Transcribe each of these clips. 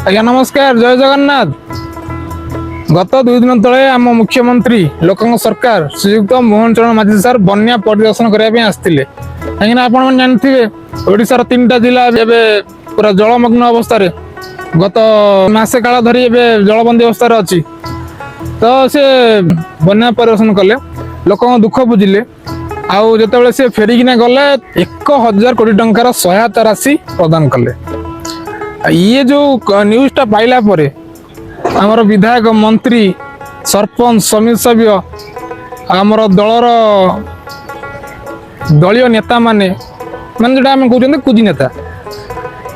आज्ञा नमस्कार, जय जगन्नाथ। गत 2 दिन तले आम मुख्यमंत्री लोक सरकार श्रीयुक्त मोहन चरण माझी सर बन्या परिदर्शन करने आसते। कहीं आपण जानते ओडार 3टा जिला पूरा जलमग्न अवस्था गत मसे काल धरी जलबंदी अवस्था अच्छी। तो से बन्या परिदर्शन कले, लोक दुख बुझिले। आउ जो से फेरिकिना गले 1000 कोटी टंकार सहायता राशि प्रदान कले। ये जो न्यूज़टा पाइला परे आमर विधायक मंत्री सरपंच समिति सभ्य आमर दलर दलीय नेता माने जोटा आम कहते कुजी नेता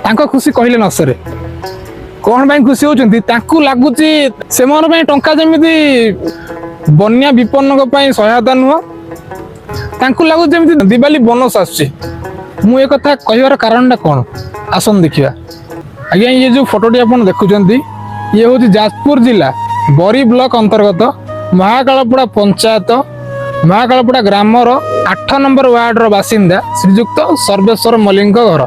तांको खुशी कहले न सरे। कौन भाई खुशी होचंती तांको लागुची से टंका जमीती बन्या विपन्न सहायता नुह तांको लागु जमीती दिवाली बोनस आसुची। मु एक कथा कहबार कारणटा कौन आसन देखिया। आज्ञा ये जो फोटोटी आप देखुंत ये हूँ जाजपुर जिला बरी ब्लॉक अंतर्गत Mahakalpada panchayat Mahakalpada grammar 8 number ward बासिंदा श्रीजुक्त सर्वेश्वर मल्लिक घर।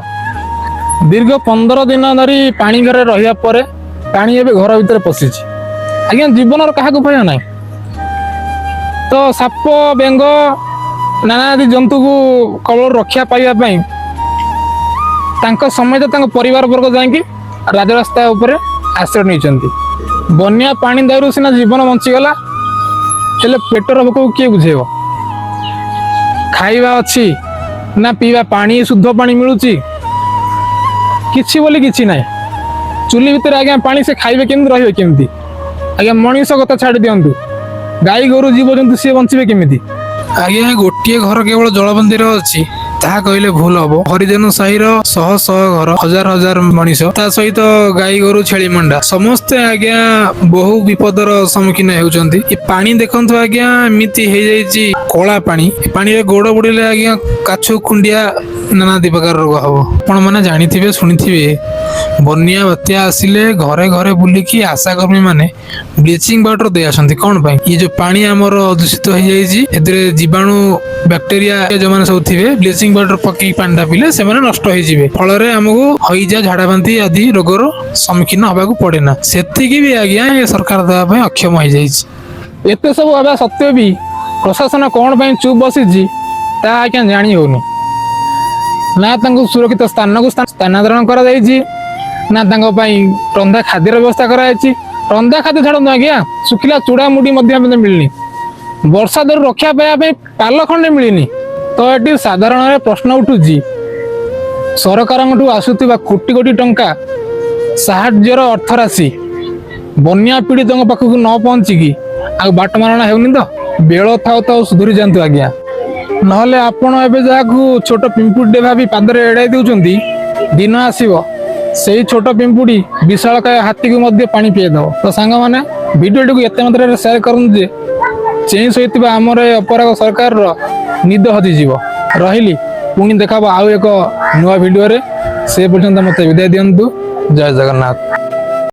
दीर्घ 15 दिन धरी पानी घरे रहा पर पानी एवं घर भीतर पशि। आज्ञा जीवन क्या भय ना तो साप बेंग नाना आदि जंतु को कबल रक्षा पाइबापी समेत परिवार वर्ग जाकि राजरास्ता उपरे आश्रय नहीं। बन्या पानी दायरू सीना जीवन बंचीगला हेले पेटर भोक को किए बुझेब। खाइबा अच्छी ना पीवा पानी शुद्ध पानी मिलूची किछि बोली किछि नाही। चुली भितर आज्ञा पानी से खाइबे केमती रहिबे केमती। आज्ञा मनीष कथा छाड़ी दियंतु, गाई गोरु जीव जंतु सी बंचिबे केमती। आज्ञा गोटे घर केवल जलबंदी अच्छी ताहा कहले भूल हम। हरिजन साहिर शह शह घर हजार हजार मनीष ता सहित गाई गोरु छेली मंडा समस्ते आज्ञा बहु विपदर सम्मुखीन होउचंती। ए पानी देखंतु आज्ञा एमिति हे जाईची कोला पानी। पानी रे गोड़ बुड़िले आज्ञा काछु खुंडिया नाना दी प्रकार रोग हबो। आपण माने जानिथिबे सुनिथिबे बन्या बात्या आसिले घरे घरे बुलिकी आशा कर्मी माने ब्लीचिंग पाउडर दे आसंती। कोन भाई ये जो पानी हमर दूषित हो जाईची एतरे जीवाणु बैक्टेरिया जो माने सब थिबे ब्लीचिंग पाउडर पक्की पांडा पिले से माने नष्ट हो जिवे। फल रे हमको हईजा झाड़ा बांती आदि रोगर सम्मुखीन हबा को पड़े ना। सेतिकी भी आज्ञा ये सरकार देवा पय अक्षम हो जाईची। एते सब हबा सत्य भी प्रशासन कोन पय चुप बसिची ता आज्ञा जानी होनी। ना तांको सुरक्षित स्थान को स्थानांतरण करा जाईची ना तांको पय रंधा खाद्यर व्यवस्था करा जाईची। रंधा खाद्य छाड़ू आज्ञा सुखिला चूड़ा मुड़ी मध्य मिलनी। वर्षा दर रक्षा पाइबा पाल खंडे मिलनी। तो ये साधारण प्रश्न उठुची सरकार आसुवा कोटी कोटी टंका साहाय्यर अर्थ राशि बन्या पीड़ितों पाखक न पहुँचिकी आ बाट मारणा होनी। तो बेल थाउ थाउ सुधुरी जातु आज्ञा नहले आपण एबे जाकू छोट पिंपुड़ी भाभी पादरे एड़ाई देउचंती दिन आसीबो सेही छोट पिंपुड़ी विशालकाय हाथी को मध्य पानी पिए दो। तो सांग माने वीडियो को एते मात्रा शेयर करन जे चेंज होइतिबा हमर अपराग सरकार निद हजिଯିव। रहिली पुणी देखा आउ एक नुआ वीडियो रे से पर्यंत मते विदाय दियंतु। जय जगन्नाथ।